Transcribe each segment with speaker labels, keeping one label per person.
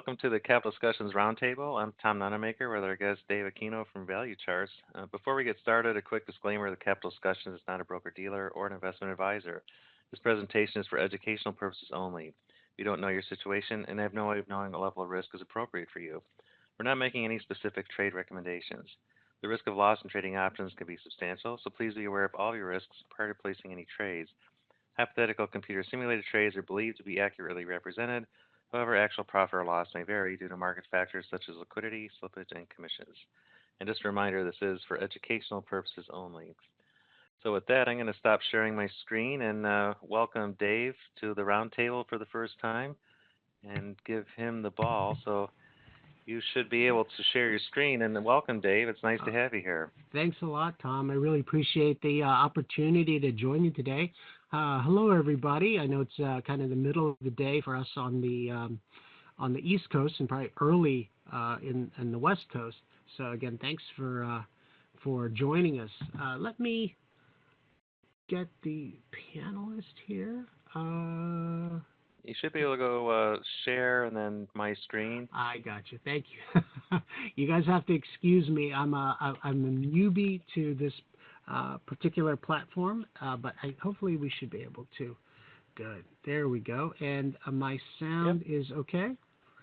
Speaker 1: welcome to the Capital Discussions Roundtable. I'm Tom Nonamaker with our guest Dave Aquino from Value Charts. Before we get started, a quick disclaimer: the Capital Discussions is not a broker-dealer or an investment advisor. This presentation is for educational purposes only. We don't know your situation and have no way of knowing what level of risk is appropriate for you. We're not making any specific trade recommendations. The risk of loss in trading options can be substantial, so please be aware of all your risks prior to placing any trades. Hypothetical computer simulated trades are believed to be accurately represented. However, actual profit or loss may vary due to market factors such as liquidity, slippage, and commissions. And just a reminder, this is for educational purposes only. So with that, I'm going to stop sharing my screen and welcome Dave to the roundtable for the first time and give him the ball. So you should be able to share your screen. And welcome, Dave. It's nice to have you here.
Speaker 2: Thanks a lot, Tom. I really appreciate the opportunity to join you today. Hello, everybody. I know it's kind of the middle of the day for us on the East Coast and probably early in the West Coast. So again, thanks for joining us. Let me get the panelist here.
Speaker 1: You should be able to go share and then my screen.
Speaker 2: I got you. Thank you. You guys have to excuse me. I'm a newbie to this particular platform, but hopefully we should be able to. Good. There we go. And my sound is okay,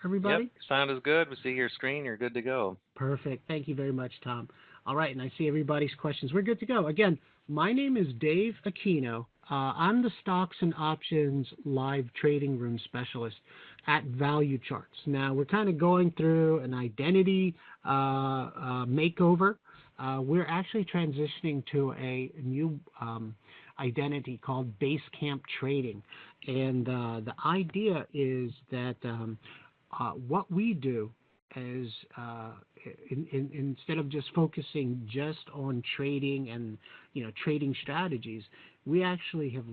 Speaker 2: everybody?
Speaker 1: Yep. Sound is good. We see your screen. You're good to go.
Speaker 2: Perfect. Thank you very much, Tom. All right, and I see everybody's questions. We're good to go. Again, my name is Dave Aquino. I'm the Stocks and Options Live Trading Room Specialist at Value Charts. Now, we're kind of going through an identity makeover. We're actually transitioning to a new identity called Basecamp Trading. And the idea is that what we do is instead of just focusing just on trading and trading strategies, we actually have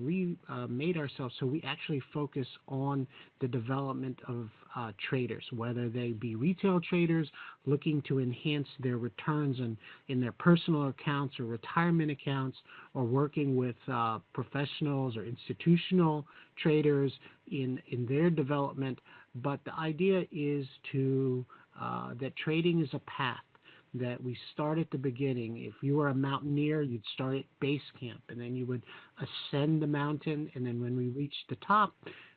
Speaker 2: made ourselves so we actually focus on the development of traders, whether they be retail traders looking to enhance their returns in their personal accounts or retirement accounts, or working with professionals or institutional traders in their development. But the idea is that trading is a path that we start at the beginning. If you were a mountaineer, you'd start at base camp, and then you would ascend the mountain, and then when we reach the top,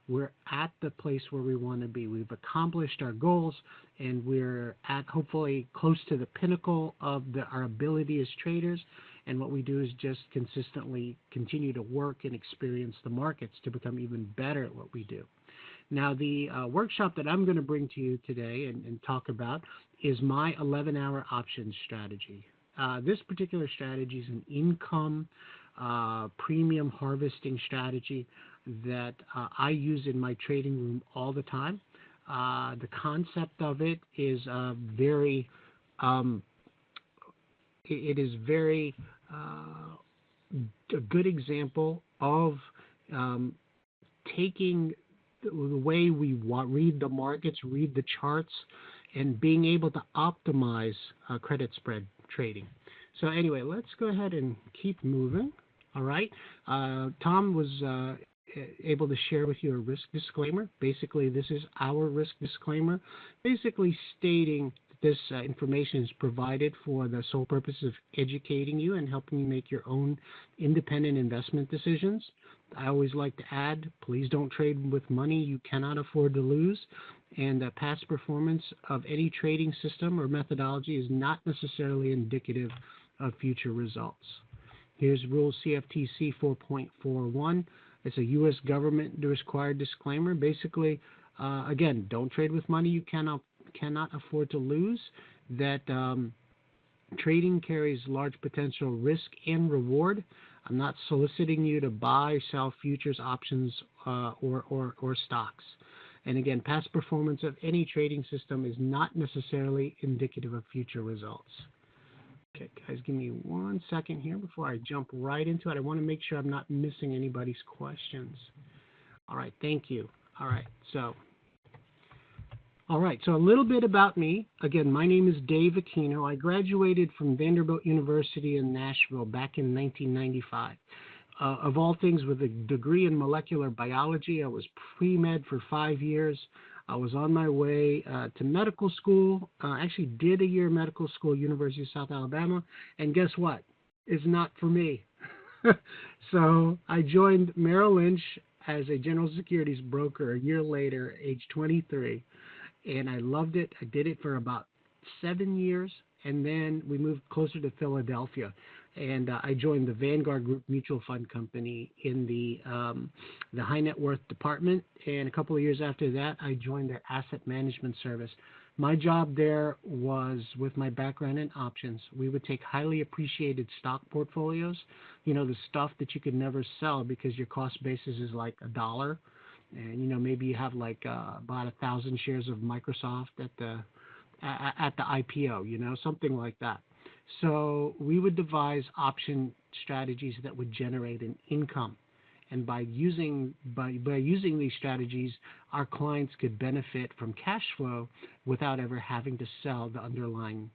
Speaker 2: we're at the place where we want to be. We've accomplished our goals, and we're at hopefully close to the pinnacle of our ability as traders, and what we do is just consistently continue to work and experience the markets to become even better at what we do. Now, the workshop that I'm going to bring to you today and talk about is my 11-hour options strategy. This particular strategy is an income premium harvesting strategy that I use in my trading room all the time. The concept of it is very a good example of taking the way we read the markets, read the charts, and being able to optimize credit spread trading. So anyway, let's go ahead and keep moving. All right. Tom was able to share with you a risk disclaimer. Basically, this is our risk disclaimer, basically stating that this information is provided for the sole purpose of educating you and helping you make your own independent investment decisions. I always like to add, please don't trade with money you cannot afford to lose, and past performance of any trading system or methodology is not necessarily indicative of future results. Here's Rule CFTC 4.41. It's a U.S. government required disclaimer. Basically, again, don't trade with money you cannot afford to lose. That trading carries large potential risk and reward. I'm not soliciting you to buy, sell futures, options, or stocks. And again, past performance of any trading system is not necessarily indicative of future results. Okay, guys, give me 1 second here before I jump right into it. I want to make sure I'm not missing anybody's questions. All right, thank you. All right, so a little bit about me. Again, my name is Dave Aquino. I graduated from Vanderbilt University in Nashville back in 1995. Of all things, with a degree in molecular biology. I was pre-med for 5 years. I was on my way to medical school. Actually, did a year of medical school, University of South Alabama, and guess what? It's not for me. So I joined Merrill Lynch as a general securities broker a year later, age 23, and I loved it. I did it for about 7 years, and then we moved closer to Philadelphia, and I joined the Vanguard Group Mutual Fund Company in the high net worth department. And a couple of years after that, I joined their asset management service. My job there was, with my background in options, we would take highly appreciated stock portfolios, the stuff that you could never sell because your cost basis is like $1. And, maybe you have like about 1,000 shares of Microsoft at the IPO, something like that. So we would devise option strategies that would generate an income. And by using these strategies, our clients could benefit from cash flow without ever having to sell the underlying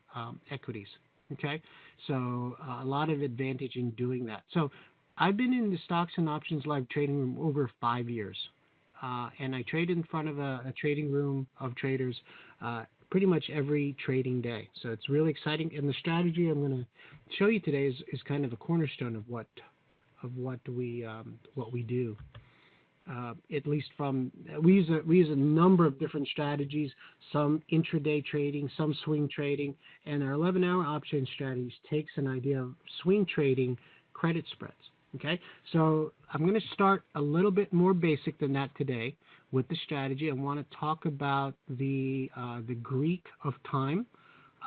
Speaker 2: equities. Okay, so a lot of advantage in doing that. So I've been in the stocks and options live trading room over 5 years, and I trade in front of a trading room of traders pretty much every trading day. So it's really exciting. And the strategy I'm going to show you today is kind of a cornerstone of what we do. At least we use a number of different strategies, some intraday trading, some swing trading, and our 11-hour option strategies takes an idea of swing trading credit spreads. Okay, so I'm going to start a little bit more basic than that today with the strategy. I want to talk about the Greek of time.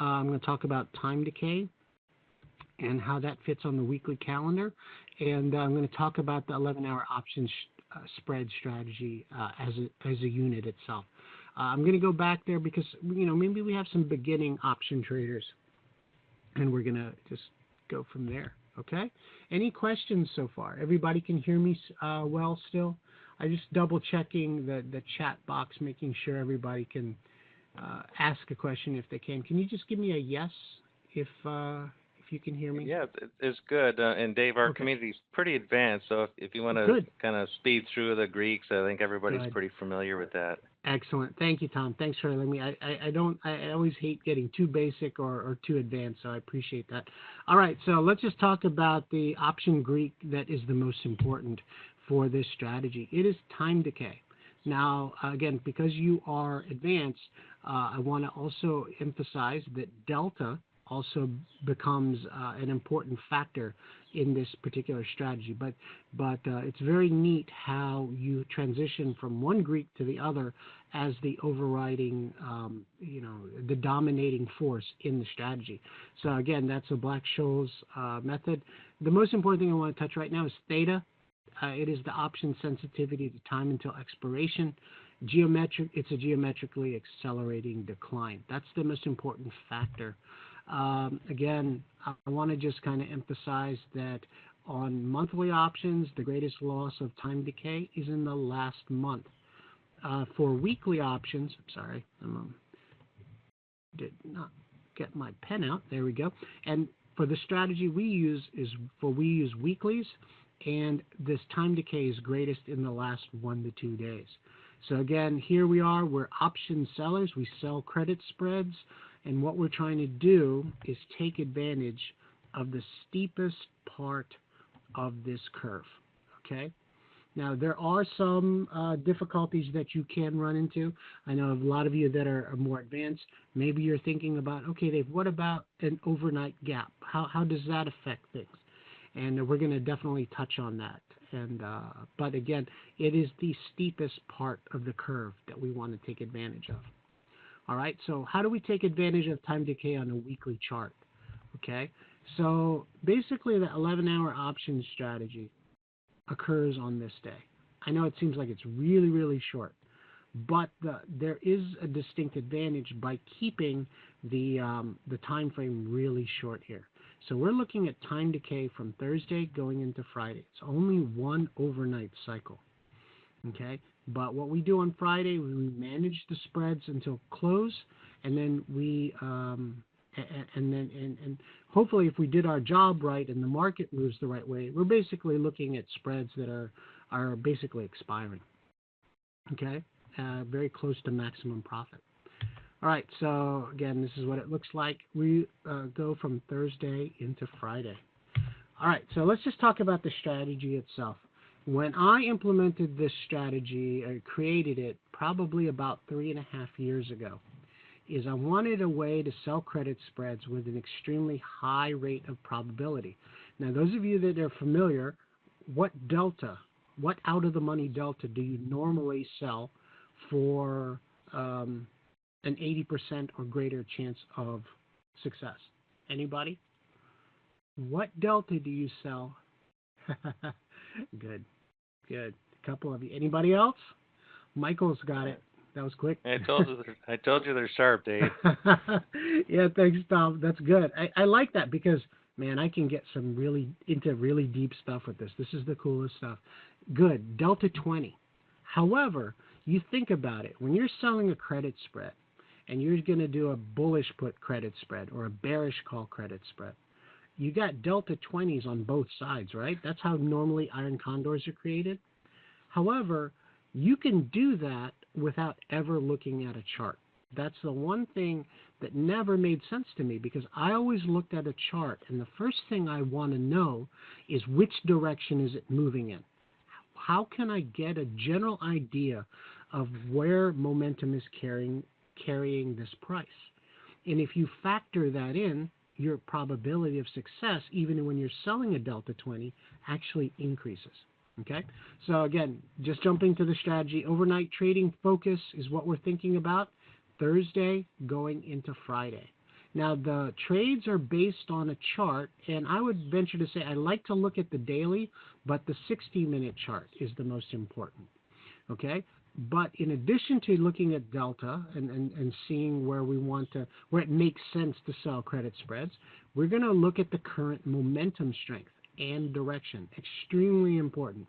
Speaker 2: I'm going to talk about time decay and how that fits on the weekly calendar. And I'm going to talk about the 11-hour options spread strategy as a unit itself. I'm going to go back there because, maybe we have some beginning option traders, and we're going to just go from there. Okay? Any questions so far? Everybody can hear me well still? I just double checking the chat box, making sure everybody can ask a question if they can. Can you just give me a yes if you can hear me?
Speaker 1: Yeah, it's good. And Dave, our community's pretty advanced, so if you want to kind of speed through the Greeks, I think everybody's pretty familiar with that.
Speaker 2: Excellent. Thank you, Tom. Thanks for letting me. I always hate getting too basic or too advanced, so I appreciate that. All right, so let's just talk about the option Greek that is the most important for this strategy. It is time decay. Now, again, because you are advanced, I want to also emphasize that delta also becomes an important factor in this particular strategy. But it's very neat how you transition from one Greek to the other as the overriding, the dominating force in the strategy. So again, that's a Black-Scholes method. The most important thing I want to touch right now is theta. It is the option sensitivity to time until expiration. It's a geometrically accelerating decline. That's the most important factor. Again, I want to just kind of emphasize that on monthly options, the greatest loss of time decay is in the last month. For weekly options, sorry, did not get my pen out. There we go. And for the strategy we use we use weeklies, and this time decay is greatest in the last 1 to 2 days. So again, here we are. We're option sellers. We sell credit spreads. And what we're trying to do is take advantage of the steepest part of this curve, okay? Now, there are some difficulties that you can run into. I know a lot of you that are more advanced, maybe you're thinking about, okay, Dave, what about an overnight gap? How does that affect things? And we're going to definitely touch on that. But again, it is the steepest part of the curve that we want to take advantage of. All right, so how do we take advantage of time decay on a weekly chart? Okay, so basically the 11-hour option strategy occurs on this day. I know it seems like it's really, really short, but there is a distinct advantage by keeping the time frame really short here. So we're looking at time decay from Thursday going into Friday. It's only one overnight cycle. Okay, but what we do on Friday, we manage the spreads until close, and then and hopefully, if we did our job right and the market moves the right way, we're basically looking at spreads that are basically expiring. Okay, very close to maximum profit. All right, so again, this is what it looks like. We go from Thursday into Friday. All right, so let's just talk about the strategy itself. When I implemented this strategy, or created it probably about 3.5 years ago, is I wanted a way to sell credit spreads with an extremely high rate of probability. Now, those of you that are familiar, what delta, what out-of-the-money delta do you normally sell for an 80% or greater chance of success? Anybody? What delta do you sell? Good. A couple of you. Anybody else? Michael's got it. That was quick.
Speaker 1: I told you they're sharp, Dave.
Speaker 2: Yeah, thanks, Tom. That's good. I like that because, man, I can get into really deep stuff with this. This is the coolest stuff. Good. Delta 20. However, you think about it. When you're selling a credit spread and you're going to do a bullish put credit spread or a bearish call credit spread, you got delta 20s on both sides, right? That's how normally iron condors are created. However, you can do that without ever looking at a chart. That's the one thing that never made sense to me because I always looked at a chart and the first thing I want to know is which direction is it moving in. How can I get a general idea of where momentum is carrying this price? And if you factor that in, your probability of success, even when you're selling a delta 20, actually increases. Okay? So again, just jumping to the strategy, overnight trading focus is what we're thinking about. Thursday going into Friday. Now, the trades are based on a chart, and I would venture to say I like to look at the daily, but the 60-minute chart is the most important. Okay? But in addition to looking at delta and seeing where it makes sense to sell credit spreads, we're going to look at the current momentum strength and direction. Extremely important.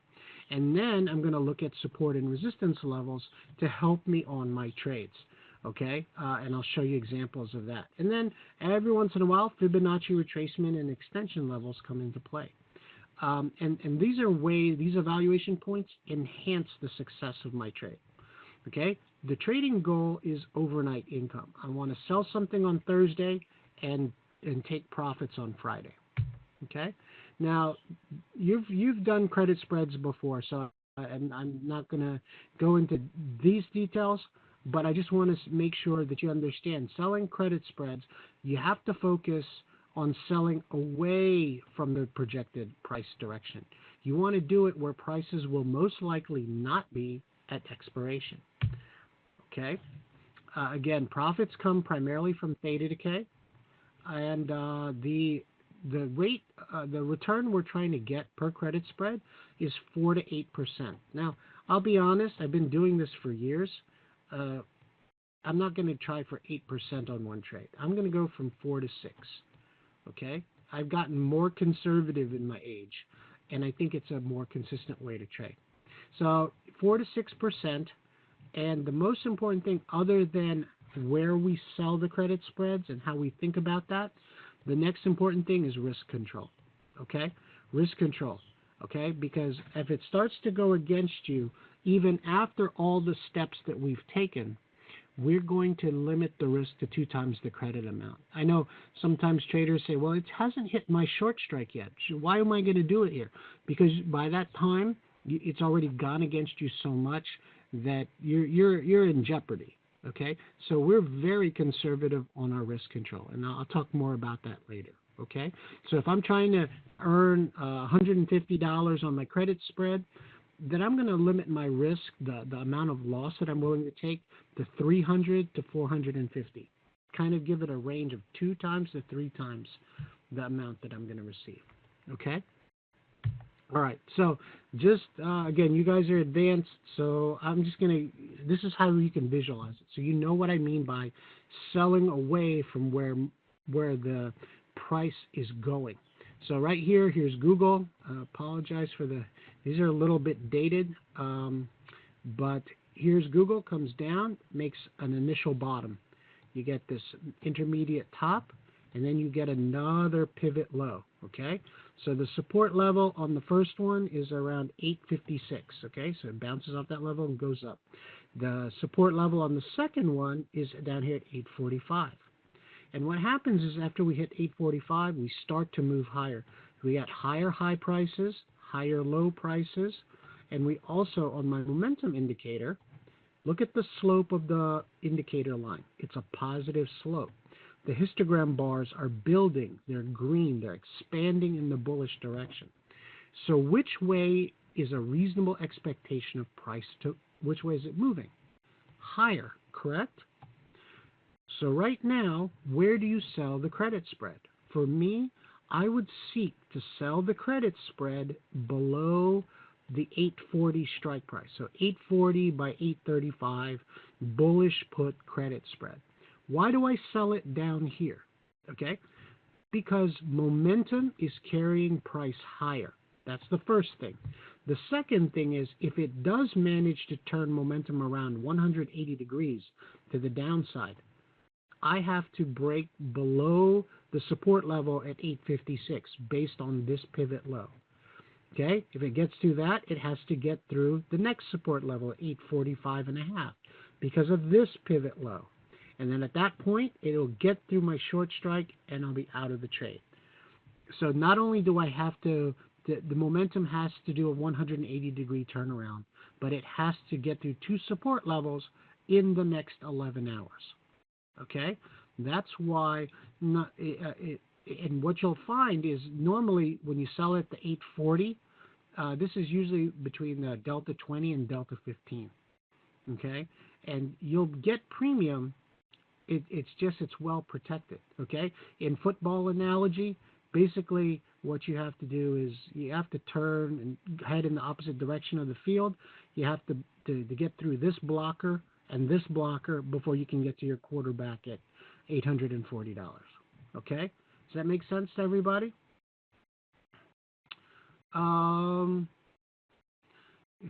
Speaker 2: And then I'm going to look at support and resistance levels to help me on my trades. Okay? And I'll show you examples of that. And then every once in a while, Fibonacci retracement and extension levels come into play. And these evaluation points enhance the success of my trade. Okay? The trading goal is overnight income. I want to sell something on Thursday and take profits on Friday. Okay? Now, you've done credit spreads before, so and I'm not going to go into these details, but I just want to make sure that you understand selling credit spreads, you have to focus on selling away from the projected price direction. You want to do it where prices will most likely not be at expiration. Okay? Again, profits come primarily from theta decay, and the return we're trying to get per credit spread is 4 to 8%. Now, I'll be honest, I've been doing this for years. I'm not going to try for 8% on one trade. I'm going to go from 4 to 6. Okay? I've gotten more conservative in my age, and I think it's a more consistent way to trade. So 4 to 6%, and the most important thing other than where we sell the credit spreads and how we think about that, the next important thing is risk control. Okay? Risk control. Okay? Because if it starts to go against you, even after all the steps that we've taken, we're going to limit the risk to 2 times the credit amount. I know sometimes traders say, well, it hasn't hit my short strike yet. So why am I going to do it here? Because by that time, it's already gone against you so much that you're in jeopardy. Okay? So we're very conservative on our risk control, and I'll talk more about that later. Okay? So if I'm trying to earn $150 on my credit spread, then I'm going to limit my risk, the amount of loss that I'm willing to take, to 300 to 450. Kind of give it a range of 2 times to 3 times the amount that I'm going to receive. Okay? All right. So just, again, you guys are advanced, so I'm just going to, this is how you can visualize it. So you know what I mean by selling away from where the price is going. So right here, here's Google. Apologize for these are a little bit dated, but here's Google, comes down, makes an initial bottom. You get this intermediate top, and then you get another pivot low, okay? So the support level on the first one is around 856, okay? So it bounces off that level and goes up. The support level on the second one is down here at 845. And what happens is after we hit 845, we start to move higher. We got higher high prices, higher low prices, and we also, on my momentum indicator, look at the slope of the indicator line. It's a positive slope. The histogram bars are building. They're green. They're expanding in the bullish direction. So which way is a reasonable expectation of price to, which way is it moving? Higher, correct? So right now, where do you sell the credit spread? For me, I would seek to sell the credit spread below the 840 strike price. So 840 by 835, bullish put credit spread. Why do I sell it down here? Okay, because momentum is carrying price higher. That's the first thing. The second thing is if it does manage to turn momentum around 180 degrees to the downside, I have to break below the support level at 856 based on this pivot low. Okay, if it gets through that, it has to get through the next support level at 845.5 because of this pivot low. And then at that point, it'll get through my short strike and I'll be out of the trade. So not only do I have to, the momentum has to do a 180 degree turnaround, but it has to get through two support levels in the next 11 hours. Okay, that's why, and what you'll find is normally when you sell it to 840, this is usually between the Delta 20 and Delta 15. Okay, and you'll get premium. It's well protected. Okay, in football analogy, basically what you have to do is you have to turn and head in the opposite direction of the field. You have to get through this blocker and this blocker before you can get to your quarterback at $840. Okay? Does that make sense to everybody? The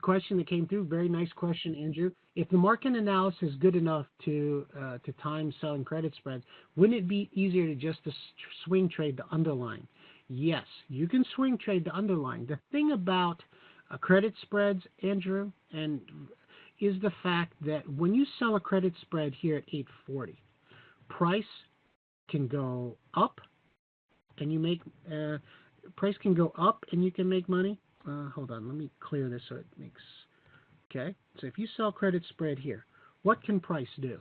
Speaker 2: question that came through, very nice question, Andrew. If the market analysis is good enough to time selling credit spreads, wouldn't it be easier to just swing trade the underlying? Yes, you can swing trade the underlying. The thing about credit spreads, Andrew, and is the fact that when you sell a credit spread here at 840, price can go up and you make price can go up and you can make money. Hold on, let me clear this so it makes okay. So if you sell credit spread here, what can price do?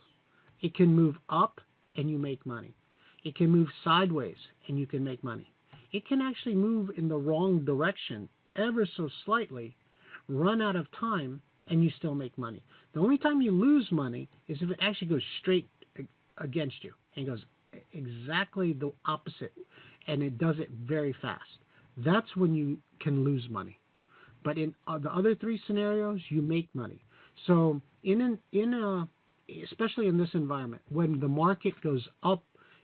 Speaker 2: It can move up and you make money. It can move sideways and you can make money. It can actually move in the wrong direction ever so slightly, run out of time, and you still make money. The only time you lose money is if it actually goes straight against you and goes exactly the opposite, and it does it very fast. That's when you can lose money. But in the other three scenarios, you make money. So especially in this environment, when the market goes up,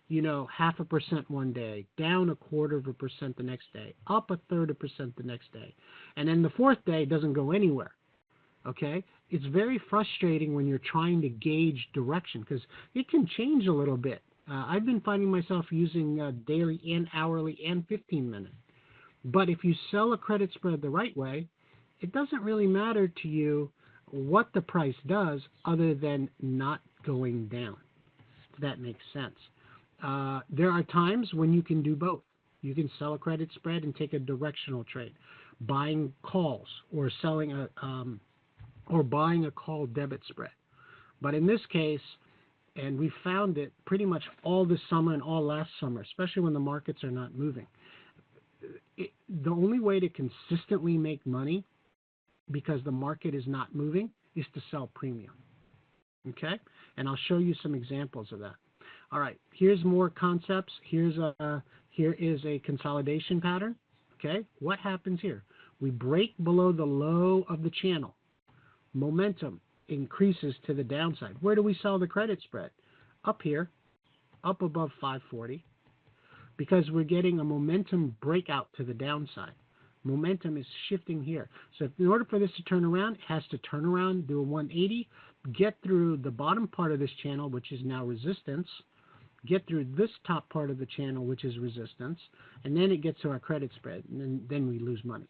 Speaker 2: 0.5% one day, down 0.25% the next day, up 1/3% the next day, and then the fourth day doesn't go anywhere. Okay, it's very frustrating when you're trying to gauge direction because it can change a little bit. I've been finding myself using daily and hourly and 15-minute. But if you sell a credit spread the right way, it doesn't really matter to you what the price does other than not going down. If that makes sense. There are times when you can do both. You can sell a credit spread and take a directional trade, buying calls or selling or buying a call debit spread. But in this case, and we found it pretty much all this summer and all last summer, especially when the markets are not moving, the only way to consistently make money because the market is not moving is to sell premium. Okay? And I'll show you some examples of that. All right, here's more concepts. Here is a consolidation pattern. Okay? What happens here? We break below the low of the channel. Momentum increases to the downside. Where do we sell the credit spread? Up here, up above 540, because we're getting a momentum breakout to the downside. Momentum is shifting here. So in order for this to turn around, it has to turn around, do a 180, get through the bottom part of this channel, which is now resistance, get through this top part of the channel, which is resistance, and then it gets to our credit spread, and then we lose money.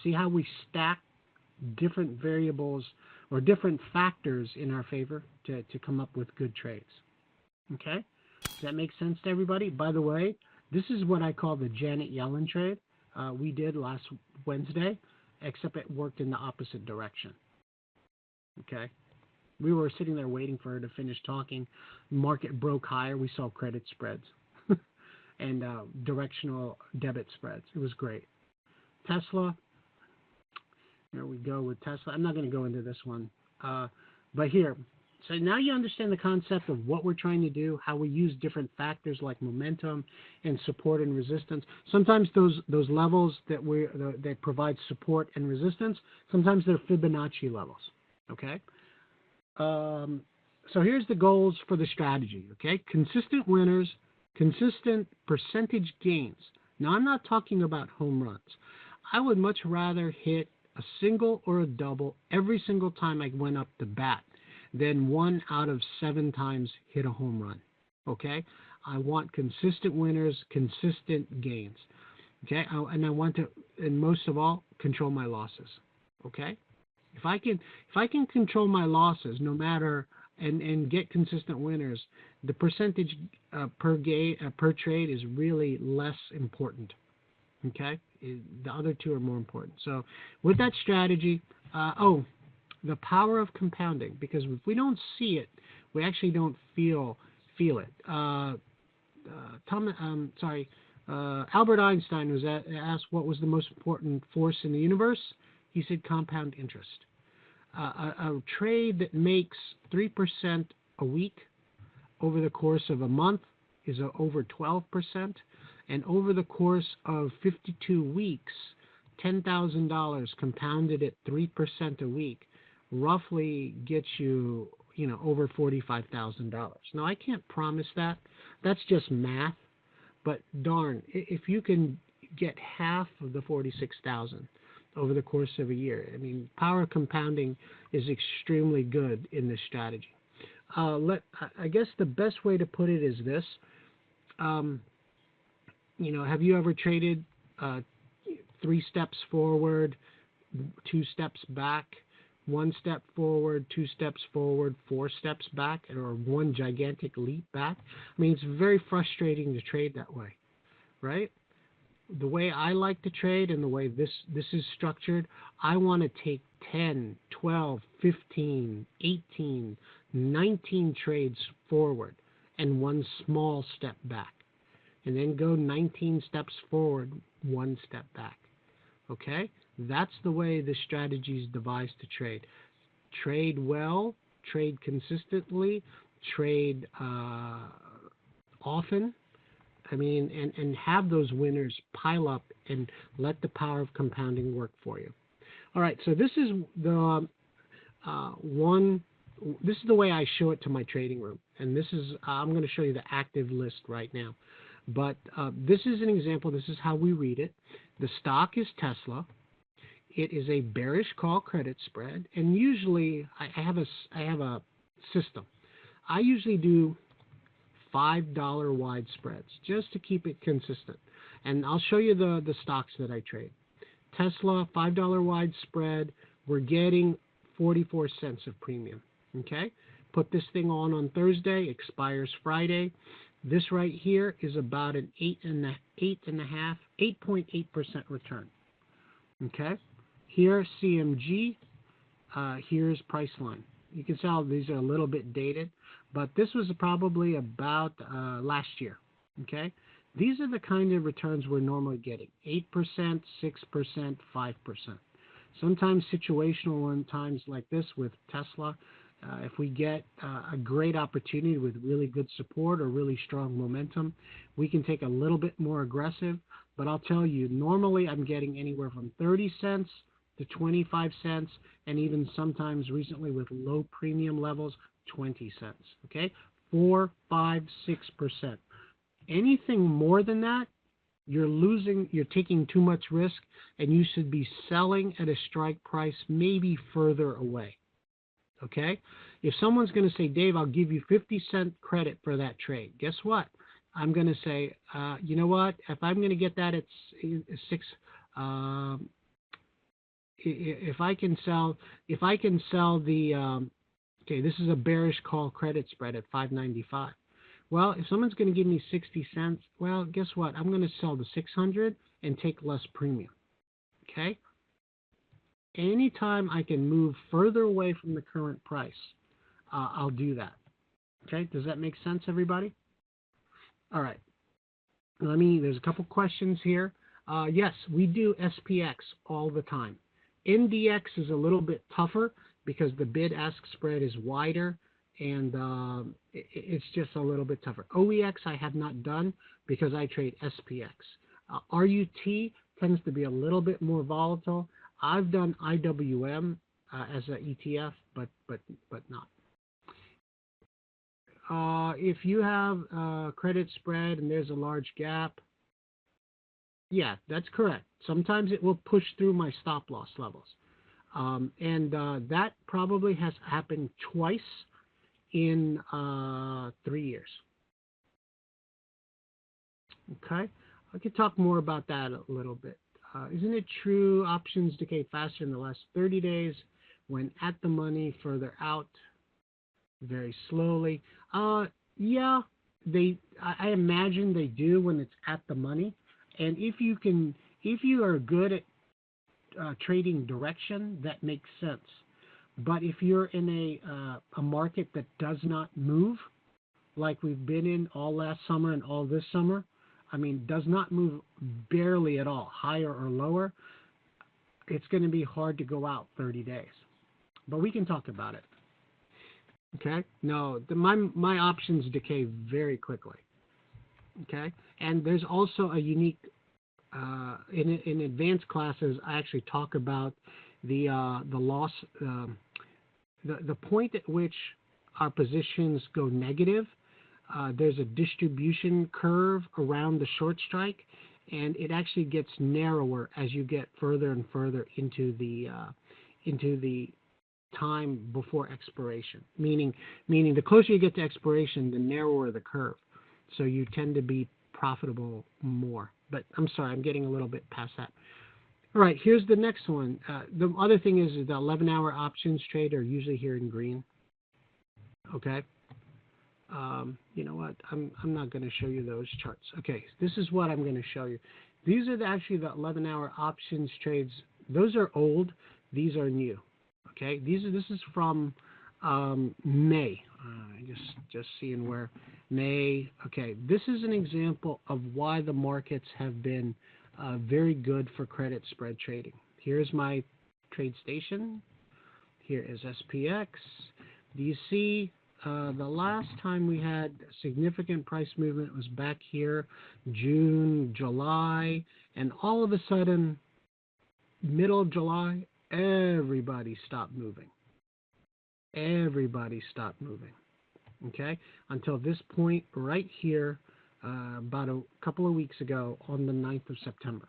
Speaker 2: See how we stack different variables or different factors in our favor to come up with good trades. Okay? Does that make sense to everybody? By the way, this is what I call the Janet Yellen trade we did last Wednesday, except it worked in the opposite direction. Okay? We were sitting there waiting for her to finish talking. Market broke higher. We saw credit spreads and directional debit spreads. It was great. Tesla. There we go with Tesla. I'm not going to go into this one. But here. So now you understand the concept of what we're trying to do, how we use different factors like momentum and support and resistance. Sometimes those levels that provide support and resistance, sometimes they're Fibonacci levels. Okay? So here's the goals for the strategy. Okay? Consistent winners, consistent percentage gains. Now I'm not talking about home runs. I would much rather hit a single or a double every single time I went up to bat than 1 out of 7 times hit a home run. Okay? I want consistent winners, consistent gains. Okay? And I want to, and most of all, control my losses. Okay? If I can control my losses, no matter, and get consistent winners, the percentage per trade is really less important. Okay? The other two are more important. So with that strategy, the power of compounding, because if we don't see it, we actually don't feel it. Albert Einstein was asked what was the most important force in the universe. He said compound interest. A trade that makes 3% a week over the course of a month is over 12%, and over the course of 52 weeks, $10,000 compounded at 3% a week roughly gets you, over $45,000. Now, I can't promise that. That's just math. But darn, if you can get half of the 46,000 over the course of a year, I mean, power compounding is extremely good in this strategy. I guess the best way to put it is this. Have you ever traded 3 steps forward, 2 steps back, 1 step forward, 2 steps forward, 4 steps back, or 1 gigantic leap back? I mean, it's very frustrating to trade that way, right? The way I like to trade and the way this is structured, I want to take 10, 12, 15, 18, 19 trades forward and 1 small step back. And then go 19 steps forward, 1 step back. Okay? That's the way the strategy is devised to trade. Trade well, trade consistently, trade often. I mean, and have those winners pile up and let the power of compounding work for you. All right, so this is the this is the way I show it to my trading room. And this is, I'm going to show you the active list right now. But this is an example. This is how we read it. The stock is Tesla. It is a bearish call credit spread, and usually I have a system. I usually do $5 wide spreads just to keep it consistent, and I'll show you the stocks that I trade. Tesla, $5 wide spread. We're getting 44 cents of premium. Okay, put this thing on Thursday. Expires Friday. This right here is about an 8.8% return. Okay. Here, CMG, here's Priceline. You can tell these are a little bit dated, but this was probably about last year. Okay, these are the kind of returns we're normally getting: 8%, 6%, 5%. Sometimes situational one times like this with Tesla, if we get a great opportunity with really good support or really strong momentum, we can take a little bit more aggressive. But I'll tell you, normally I'm getting anywhere from 30 cents to 25 cents, and even sometimes recently with low premium levels, 20 cents. Okay, 4, 5, 6%. Anything more than that, you're losing, you're taking too much risk, and you should be selling at a strike price maybe further away. Okay? If someone's going to say, Dave, I'll give you 50-cent credit for that trade, guess what? I'm going to say, you know what? If I'm going to get that at 6, if I can sell the, okay, this is a bearish call credit spread at 5.95. Well, if someone's going to give me 60 cents, well, guess what? I'm going to sell the 600 and take less premium. Okay? Anytime I can move further away from the current price, I'll do that. Okay? Does that make sense, everybody? All right. There's a couple questions here. Yes, we do SPX all the time. NDX is a little bit tougher because the bid-ask spread is wider, and it's just a little bit tougher. OEX I have not done because I trade SPX. RUT tends to be a little bit more volatile. I've done IWM as an ETF, but not. If you have credit spread and there's a large gap, yeah, that's correct. Sometimes it will push through my stop loss levels. That probably has happened twice in 3 years. Okay? I could talk more about that a little bit. Isn't it true options decay faster in the last 30 days when at the money, further out, very slowly? Yeah, I imagine they do when it's at the money. And if you are good at trading direction, that makes sense. But if you're in a market that does not move, like we've been in all last summer and all this summer, does not move barely at all, higher or lower, it's going to be hard to go out 30 days. But we can talk about it. Okay? No, my options decay very quickly. Okay? And there's also a unique, in advanced classes, I actually talk about the loss, the point at which our positions go negative. There's a distribution curve around the short strike, and it actually gets narrower as you get further and further into the time before expiration. Meaning the closer you get to expiration, the narrower the curve. So you tend to be profitable more. But I'm sorry, I'm getting a little bit past that. All right, here's the next one. The other thing is the 11-hour options trade are usually here in green. Okay. You know what? I'm not going to show you those charts. Okay, this is what I'm going to show you. These are actually the 11-hour options trades. Those are old. These are new. Okay, this is from May. Just seeing where May. Okay, this is an example of why the markets have been very good for credit spread trading. Here's my trade station. Here is SPX. Do you see the last time we had significant price movement was back here, June, July, and all of a sudden, middle of July, everybody stopped moving. Everybody stopped moving. Okay? Until this point right here, about a couple of weeks ago on the 9th of September.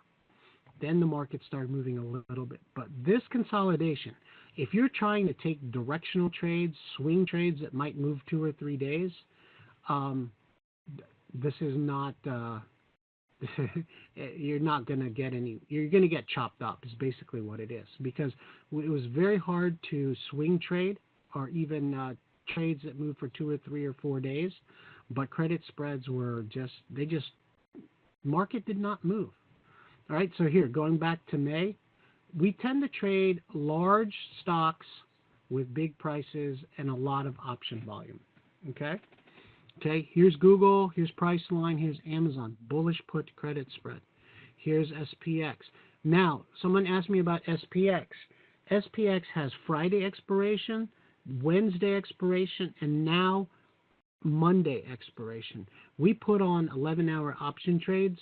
Speaker 2: Then the market started moving a little bit. But this consolidation, if you're trying to take directional trades, swing trades that might move 2 or 3 days, this is not, you're not going to get any, you're going to get chopped up is basically what it is. Because it was very hard to swing trade or even trades that move for 2 or 3 or 4 days. But credit spreads were market did not move. All right, so here, going back to May, we tend to trade large stocks with big prices and a lot of option volume. Okay? Okay, here's Google, here's Priceline, here's Amazon, bullish put credit spread. Here's SPX. Now, someone asked me about SPX. SPX has Friday expiration, Wednesday expiration, and now Monday expiration. We put on 11-hour option trades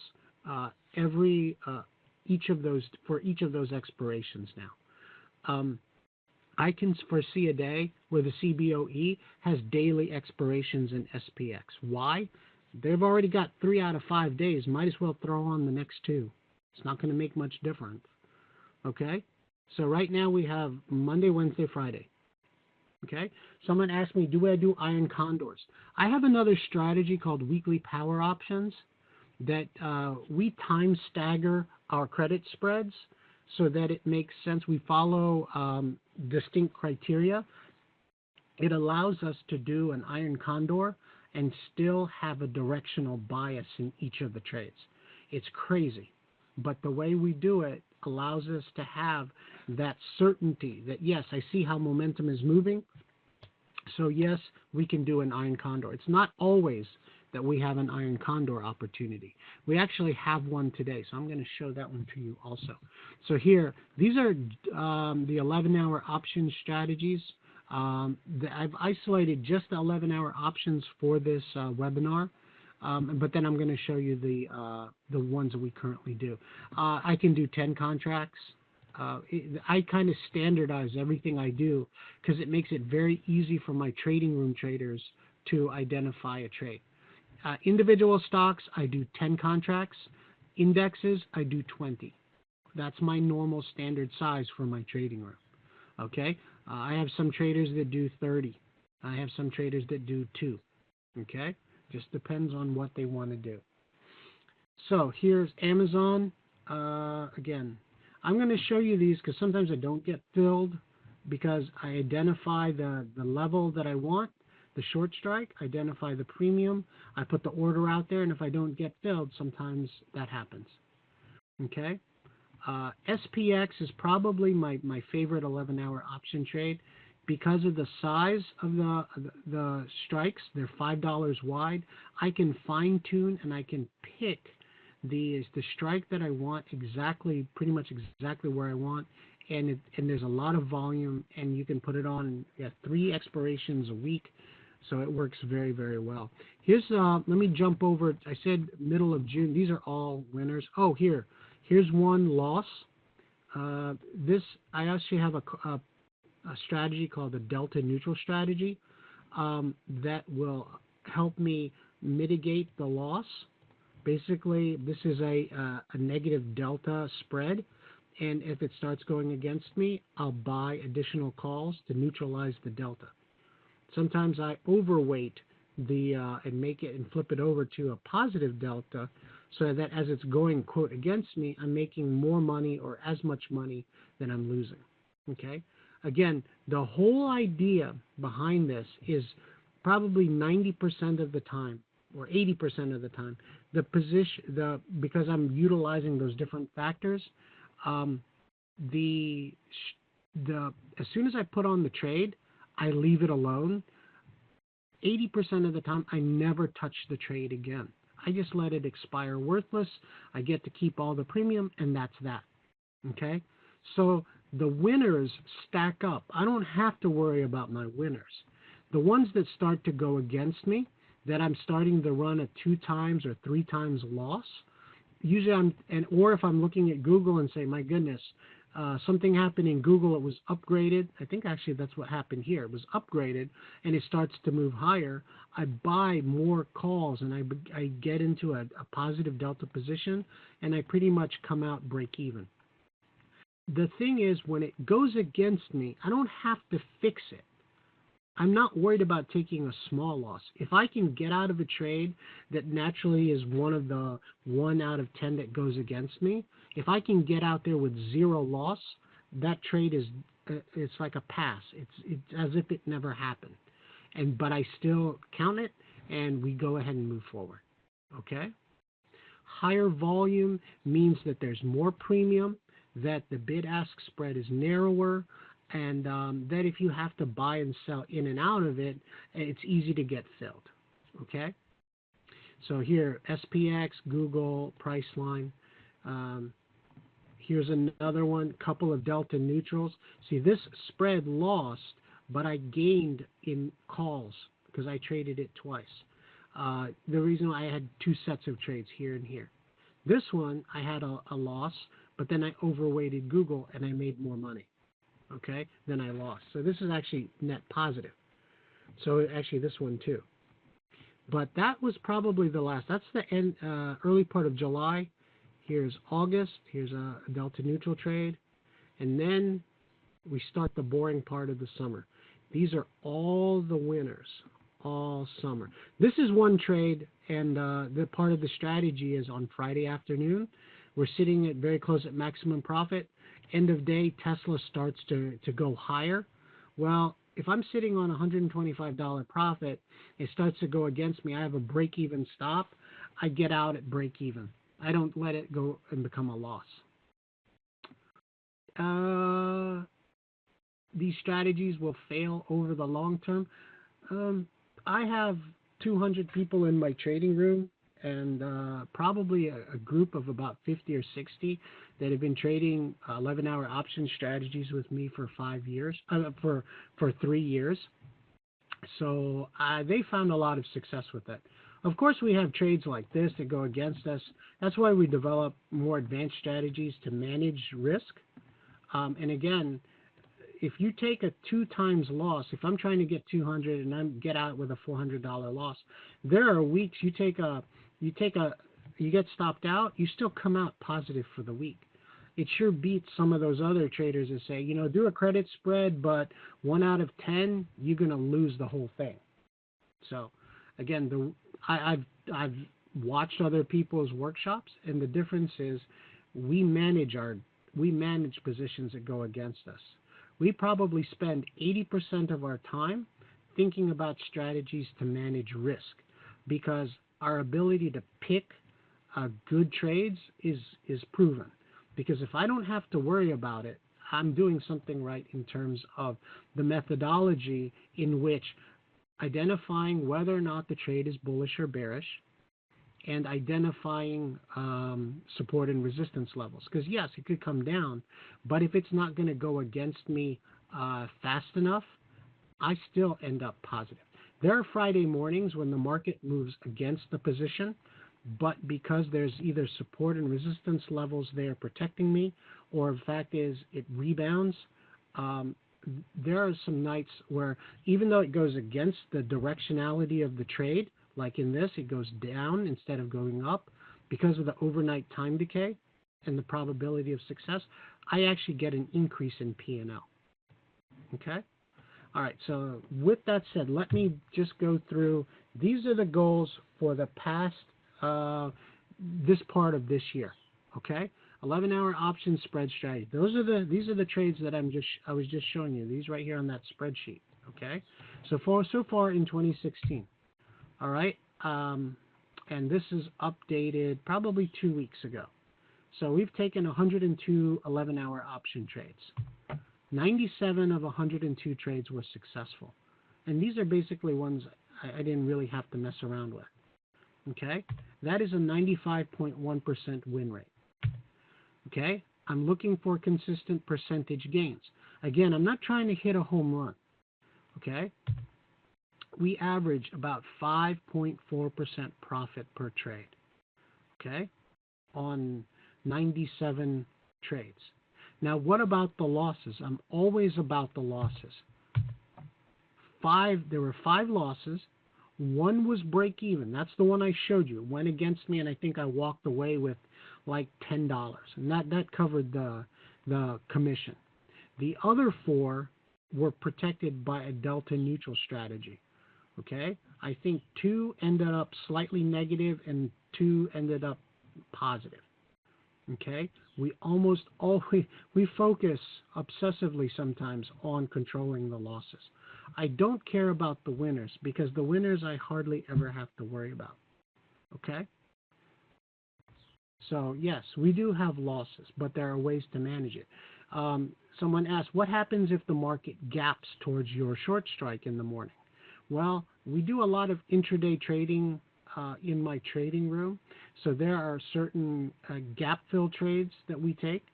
Speaker 2: each of those expirations now. I can foresee a day where the CBOE has daily expirations in SPX. Why? They've already got 3 out of 5 days. Might as well throw on the next 2. It's not going to make much difference. Okay? So right now we have Monday, Wednesday, Friday. Okay. Someone asked me, do I do iron condors? I have another strategy called weekly power options that we time stagger our credit spreads so that it makes sense. We follow distinct criteria. It allows us to do an iron condor and still have a directional bias in each of the trades. It's crazy, but the way we do it allows us to have that certainty that, yes, I see how momentum is moving, so yes, we can do an iron condor. It's not always that we have an iron condor opportunity. We actually have one today, so I'm going to show that one to you also. So here, these are the 11-hour option strategies. I've isolated just the 11-hour options for this webinar, but then I'm going to show you the ones that we currently do. I can do 10 contracts. I kind of standardize everything I do because it makes it very easy for my trading room traders to identify a trade. Individual stocks, I do 10 contracts. Indexes, I do 20. That's my normal standard size for my trading room. Okay? I have some traders that do 30. I have some traders that do 2. Okay? Just depends on what they want to do. So here's Amazon. Again, I'm going to show you these because sometimes I don't get filled because I identify the level that I want, the short strike, identify the premium, I put the order out there, and if I don't get filled, sometimes that happens. Okay? SPX is probably my favorite 11-hour option trade because of the size of the strikes. They're $5 wide. I can fine-tune and I can pick the strike that I want pretty much exactly where I want, and there's a lot of volume, and you can put it on 3 expirations a week, so it works very, very well. Here's let me jump over. I said middle of June. These are all winners. Oh, here's one loss. This I actually have a strategy called the delta neutral strategy that will help me mitigate the loss. Basically, this is a negative delta spread, and if it starts going against me, I'll buy additional calls to neutralize the delta. Sometimes I overweight and make it and flip it over to a positive delta so that as it's going, quote, against me, I'm making more money or as much money than I'm losing. Okay? Again, the whole idea behind this is probably 90% of the time or 80% of the time, because I'm utilizing those different factors, as soon as I put on the trade, I leave it alone. 80% of the time, I never touch the trade again. I just let it expire worthless. I get to keep all the premium, and that's that. Okay? So the winners stack up. I don't have to worry about my winners. The ones that start to go against me, that I'm starting to run a 2 times or 3 times loss, usually or if I'm looking at Google and say, my goodness, something happened in Google, it was upgraded. I think actually that's what happened here. It was upgraded and it starts to move higher. I buy more calls and I get into a positive delta position and I pretty much come out break even. The thing is, when it goes against me, I don't have to fix it. I'm not worried about taking a small loss. If I can get out of a trade that naturally is one of the 1 out of 10 that goes against me, if I can get out there with 0 loss, that trade it's like a pass. It's as if it never happened. But I still count it, and we go ahead and move forward. Okay? Higher volume means that there's more premium, that the bid-ask spread is narrower, and that if you have to buy and sell in and out of it, it's easy to get filled. Okay? So here, SPX, Google, Priceline. Here's another one, couple of delta neutrals. See, this spread lost, but I gained in calls because I traded it twice. The reason why I had 2 sets of trades here and here. This one, I had a loss, but then I overweighted Google and I made more money. Okay, then I lost. So this is actually net positive. So actually this one too. But that was probably the last. That's the early part of July. Here's August. Here's a delta neutral trade. And then we start the boring part of the summer. These are all the winners all summer. This is one trade, and the part of the strategy is on Friday afternoon. We're sitting at very close at maximum profit. End of day, Tesla starts to go higher. Well, if I'm sitting on $125 profit, it starts to go against me. I have a break-even stop. I get out at break-even. I don't let it go and become a loss. These strategies will fail over the long term. I have 200 people in my trading room, and probably a group of about 50 or 60 that have been trading 11-hour option strategies with me for 5 years, for 3 years. So they found a lot of success with it. Of course, we have trades like this that go against us. That's why we develop more advanced strategies to manage risk. And again, if you take a 2 times loss, if I'm trying to get 200 and I get out with a $400 loss, there are weeks you get stopped out, you still come out positive for the week. It sure beats some of those other traders that say, do a credit spread, but 1 out of 10, you're going to lose the whole thing. So, again, I've watched other people's workshops, and the difference is we manage positions that go against us. We probably spend 80% of our time thinking about strategies to manage risk, because our ability to pick good trades is proven. Because if I don't have to worry about it, I'm doing something right in terms of the methodology in which identifying whether or not the trade is bullish or bearish, and identifying support and resistance levels. Because yes, it could come down, but if it's not going to go against me fast enough, I still end up positive. There are Friday mornings when the market moves against the position, but because there's either support and resistance levels there protecting me, or the fact is it rebounds, there are some nights where even though it goes against the directionality of the trade, like in this, it goes down instead of going up because of the overnight time decay and the probability of success, I actually get an increase in P&L. Okay? All right, so with that said, let me just go through. These are the goals for the past, this part of this year. Okay? 11-hour option spread strategy. These are the trades that I was just showing you. These right here on that spreadsheet. Okay? So far in 2016. All right, and this is updated probably 2 weeks ago. So we've taken 102 11-hour option trades. 97 of 102 trades were successful. And these are basically ones I didn't really have to mess around with. Okay, that is a 95.1% win rate. Okay, I'm looking for consistent percentage gains. Again, I'm not trying to hit a home run. Okay. We average about 5.4% profit per trade, okay, on 97 trades. Now, what about the losses? I'm always about the losses. There were 5 losses. 1 was break even. That's the one I showed you. It went against me, and I think I walked away with like $10, and that covered the commission. The other 4 were protected by a delta neutral strategy. Okay, I think 2 ended up slightly negative and 2 ended up positive. Okay, we almost always focus obsessively sometimes on controlling the losses. I don't care about the winners because the winners I hardly ever have to worry about. Okay, so yes, we do have losses, but there are ways to manage it. Someone asked, what happens if the market gaps towards your short strike in the morning? Well, we do a lot of intraday trading in my trading room. So there are certain gap fill trades that we take.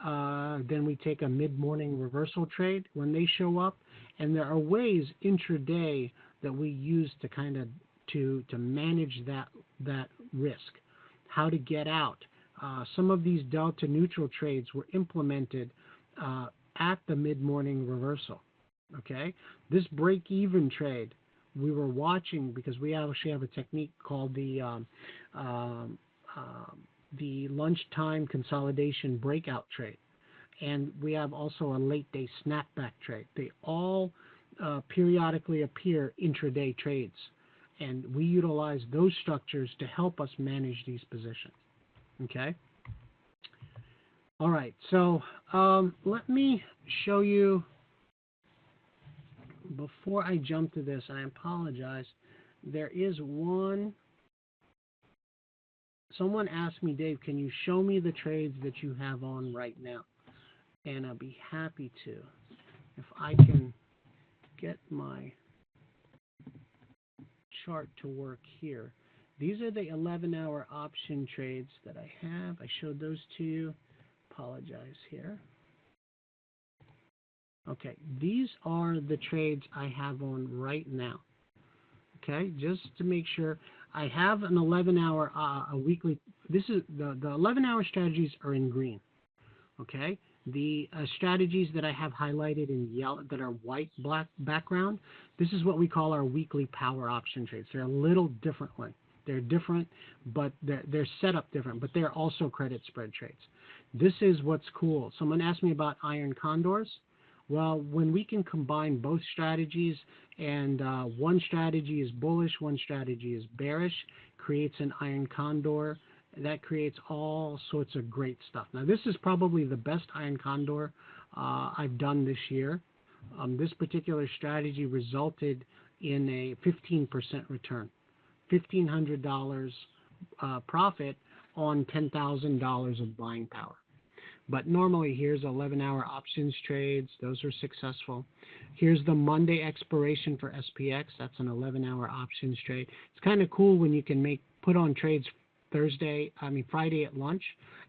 Speaker 2: Then we take a mid-morning reversal trade when they show up. And there are ways intraday that we use to kind of to manage that risk. How to get out. Some of these delta neutral trades were implemented at the mid-morning reversal. Okay, this break-even trade we were watching because we actually have a technique called the lunchtime consolidation breakout trade, and we have also a late day snapback trade. They all periodically appear intraday trades. And we utilize those structures to help us manage these positions. Okay? All right, so let me show you, before I jump to this, I apologize, there is one, someone asked me, Dave, can you show me the trades that you have on right now? And I'll be happy to. If I can get my chart to work here. These are the 11-hour option trades that I have. I showed those to you. Apologize here. Okay, these are the trades I have on right now. Okay, just to make sure, I have an 11-hour, a weekly. This is the 11-hour strategies are in green. Okay, the strategies that I have highlighted in yellow, that are white black background, this is what we call our weekly power option trades. They're a little differently. They're different, but they're set up different, but they're also credit spread trades. This is what's cool. Someone asked me about iron condors. Well, when we can combine both strategies and one strategy is bullish, one strategy is bearish, creates an iron condor. That creates all sorts of great stuff. Now, this is probably the best iron condor I've done this year. This particular strategy resulted in a 15% return, $1,500 profit on $10,000 of buying power. But normally, here's 11-hour options trades. Those are successful. Here's the Monday expiration for SPX. That's an 11-hour options trade. It's kind of cool when you can put on trades Friday at lunch,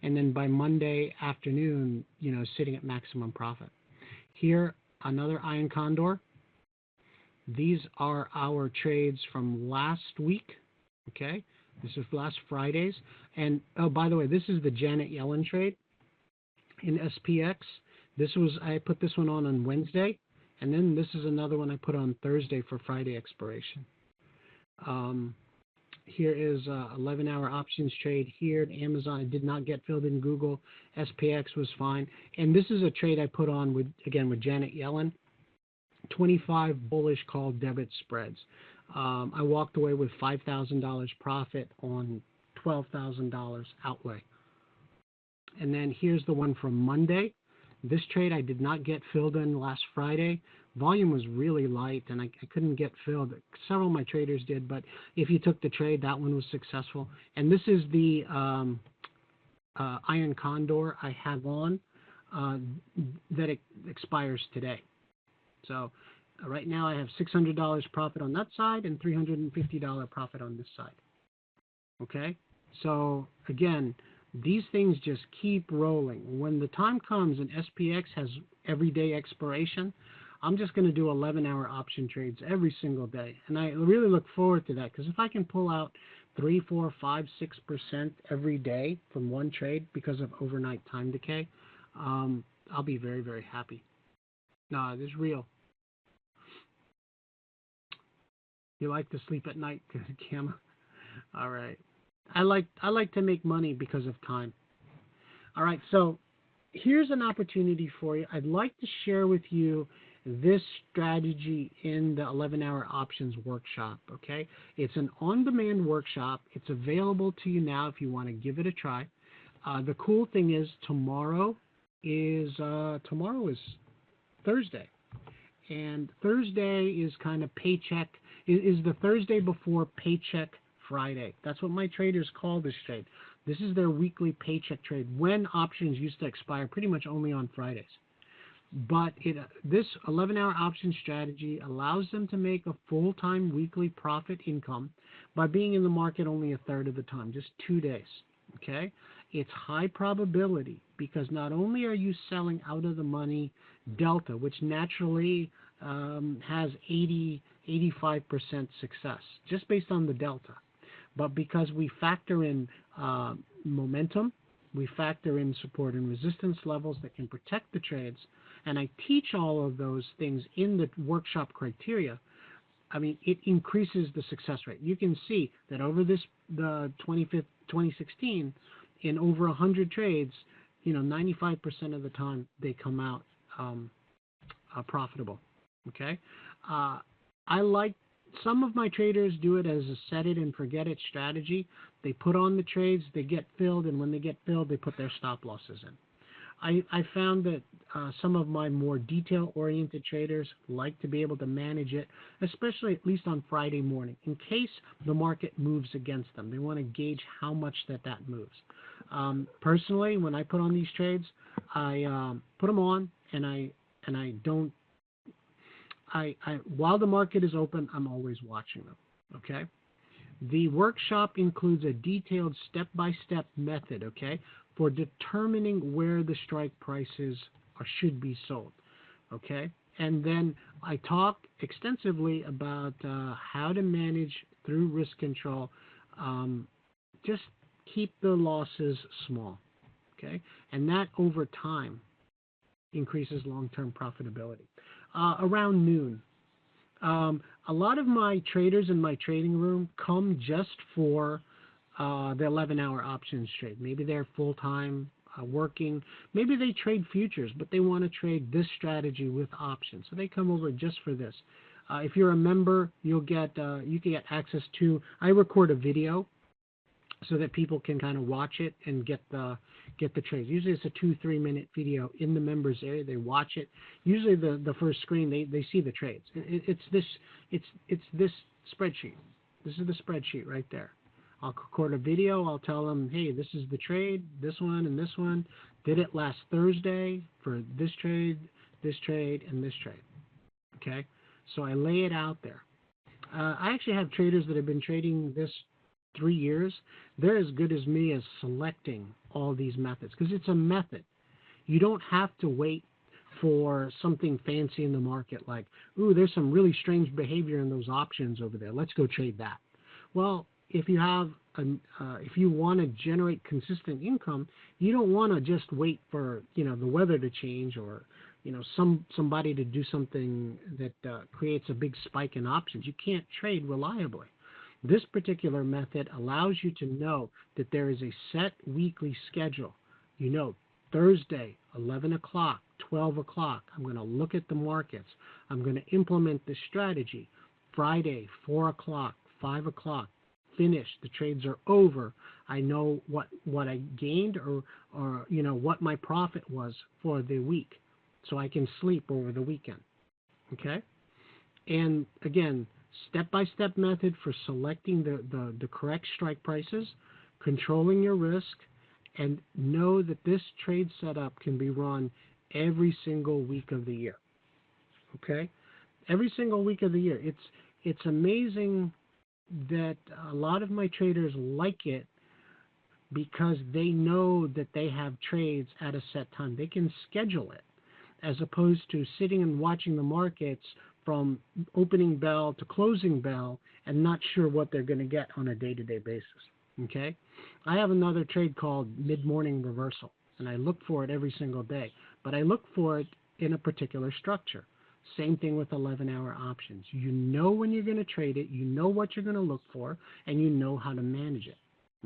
Speaker 2: and then by Monday afternoon, sitting at maximum profit. Here, another iron condor. These are our trades from last week. Okay, this is last Friday's. And oh, by the way, this is the Janet Yellen trade in SPX. I put this one on Wednesday, and then this is another one I put on Thursday for Friday expiration. Here is 11-hour options trade here at Amazon. It did not get filled in Google. SPX was fine. And this is a trade I put on with Janet Yellen. 25 bullish call debit spreads. I walked away with $5,000 profit on $12,000 outlay. And then here's the one from Monday. This trade I did not get filled in last Friday. Volume was really light, and I couldn't get filled. Several of my traders did, but if you took the trade, that one was successful. And this is the iron condor I have on that expires today. So right now I have $600 profit on that side and $350 profit on this side. Okay? So again, these things just keep rolling. When the time comes and SPX has everyday expiration, I'm just going to do 11-hour option trades every single day. And I really look forward to that, because if I can pull out 3, 4, 5, 6% every day from one trade because of overnight time decay, I'll be very, very happy. No, this is real. You like to sleep at night, Kim? All right. I like to make money because of time. All right, so here's an opportunity for you. I'd like to share with you this strategy in the 11-hour options workshop, okay? It's an on-demand workshop. It's available to you now if you want to give it a try. The cool thing is tomorrow is Thursday. And Thursday is kind of paycheck, is the Thursday before Paycheck Friday. That's what my traders call this trade. This is their weekly paycheck trade when options used to expire pretty much only on Fridays. But this 11-hour option strategy allows them to make a full-time weekly profit income by being in the market only a third of the time, just 2 days. Okay? It's high probability because not only are you selling out of the money delta, which naturally has 85% success just based on the delta, but because we factor in momentum, we factor in support and resistance levels that can protect the trades, and I teach all of those things in the workshop criteria. I mean, it increases the success rate. You can see that over the 2016, in over 100 trades, 95% of the time they come out profitable. Okay, I like some of my traders do it as a set it and forget it strategy. They put on the trades, they get filled, and when they get filled, they put their stop losses in. I found that some of my more detail-oriented traders like to be able to manage it, especially at least on Friday morning, in case the market moves against them. They want to gauge how much that moves. Personally, when I put on these trades, I put them on, and I don't. While the market is open, I'm always watching them. Okay. The workshop includes a detailed step-by-step method, okay, for determining where the strike prices should be sold, okay? And then I talk extensively about how to manage through risk control. Just keep the losses small, okay? And that over time increases long-term profitability. Around noon, a lot of my traders in my trading room come just for the 11-hour options trade. Maybe they're full-time working. Maybe they trade futures, but they want to trade this strategy with options. So they come over just for this. If you're a member, you can get access to. I record a video so that people can kind of watch it and get the trades. Usually it's a 2-3 minute video in the members area. They watch it. Usually the first screen they see the trades. It's this spreadsheet. This is the spreadsheet right there. I'll record a video. I'll tell them, hey, this is the trade, this one and this one. Did it last Thursday for this trade, and this trade. Okay, so I lay it out there. I actually have traders that have been trading this 3 years. They're as good as me as selecting all these methods because it's a method. You don't have to wait for something fancy in the market like, ooh, there's some really strange behavior in those options over there. Let's go trade that. Well, if you have if you want to generate consistent income, you don't want to just wait for the weather to change or somebody to do something that creates a big spike in options. You can't trade reliably. This particular method allows you to know that there is a set weekly schedule. Thursday, 11 o'clock, 12 o'clock, I'm going to look at the markets. I'm going to implement this strategy. Friday, 4 o'clock, 5 o'clock, finished. The trades are over. I know what I gained or what my profit was for the week, so I can sleep over the weekend. Okay? And again, step-by-step method for selecting the correct strike prices, controlling your risk, and know that this trade setup can be run every single week of the year. Okay? Every single week of the year. It's amazing that a lot of my traders like it because they know that they have trades at a set time. They can schedule it as opposed to sitting and watching the markets from opening bell to closing bell and not sure what they're going to get on a day-to-day basis. Okay? I have another trade called mid-morning reversal, and I look for it every single day. But I look for it in a particular structure. Same thing with 11-hour options. You know when you're going to trade it, you know what you're going to look for, and you know how to manage it.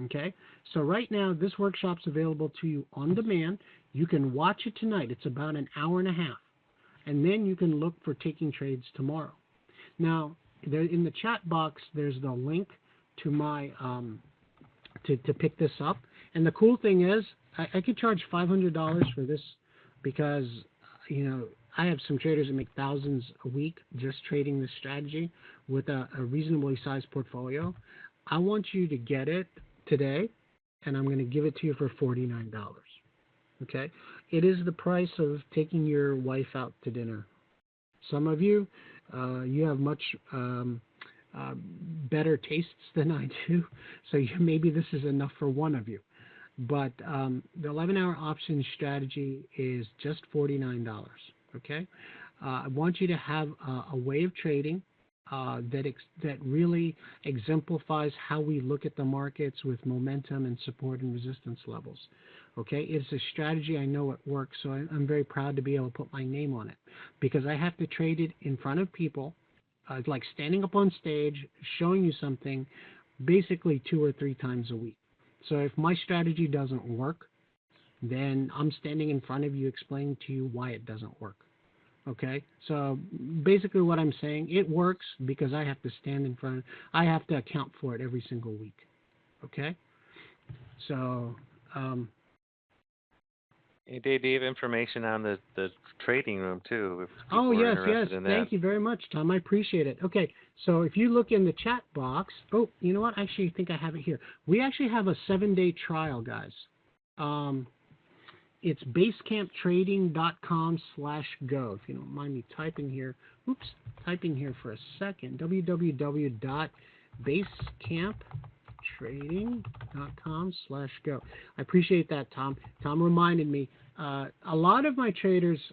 Speaker 2: Okay? So right now, this workshop's available to you on demand. You can watch it tonight. It's about an hour and a half. And then you can look for taking trades tomorrow. Now, there, in the chat box, there's the link to my to pick this up. And the cool thing is, I could charge $500 for this because, I have some traders that make thousands a week just trading this strategy with a reasonably sized portfolio. I want you to get it today, and I'm going to give it to you for $49. Okay? It is the price of taking your wife out to dinner. Some of you, you have much better tastes than I do, so maybe this is enough for one of you. But the 11-hour options strategy is just $49. Okay, I want you to have a way of trading that really exemplifies how we look at the markets with momentum and support and resistance levels. Okay, it's a strategy I know it works, so I'm very proud to be able to put my name on it because I have to trade it in front of people, like standing up on stage, showing you something, basically 2 or 3 times a week. So if my strategy doesn't work, then I'm standing in front of you explaining to you why it doesn't work. Okay, so basically what I'm saying, it works because I have to stand in front, I have to account for it every single week. Okay, so
Speaker 1: Hey, Dave, do you have information on the trading room too, if
Speaker 2: oh,
Speaker 1: people are
Speaker 2: yes, yes.
Speaker 1: interested in that?
Speaker 2: Thank you very much, Tom. I appreciate it. Okay, so if you look in the chat box, oh, you know what? Actually, I think I have it here. We actually have a 7-day trial, guys. It's basecamptrading.com/go. If you don't mind me typing here. Oops, typing here for a second. www.basecamptrading.com/go. I appreciate that, Tom. Tom reminded me. A lot of my traders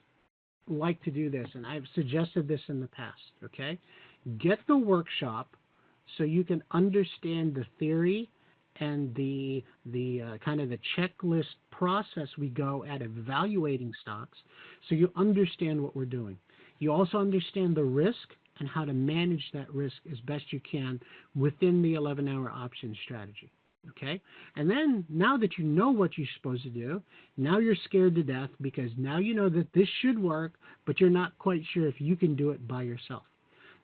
Speaker 2: like to do this, and I've suggested this in the past. Okay, get the workshop so you can understand the theory and the kind of the checklist process we go at evaluating stocks, so you understand what we're doing. You also understand the risk and how to manage that risk as best you can within the 11-hour option strategy. Okay? And then, now that you know what you're supposed to do, now you're scared to death because now you know that this should work, but you're not quite sure if you can do it by yourself.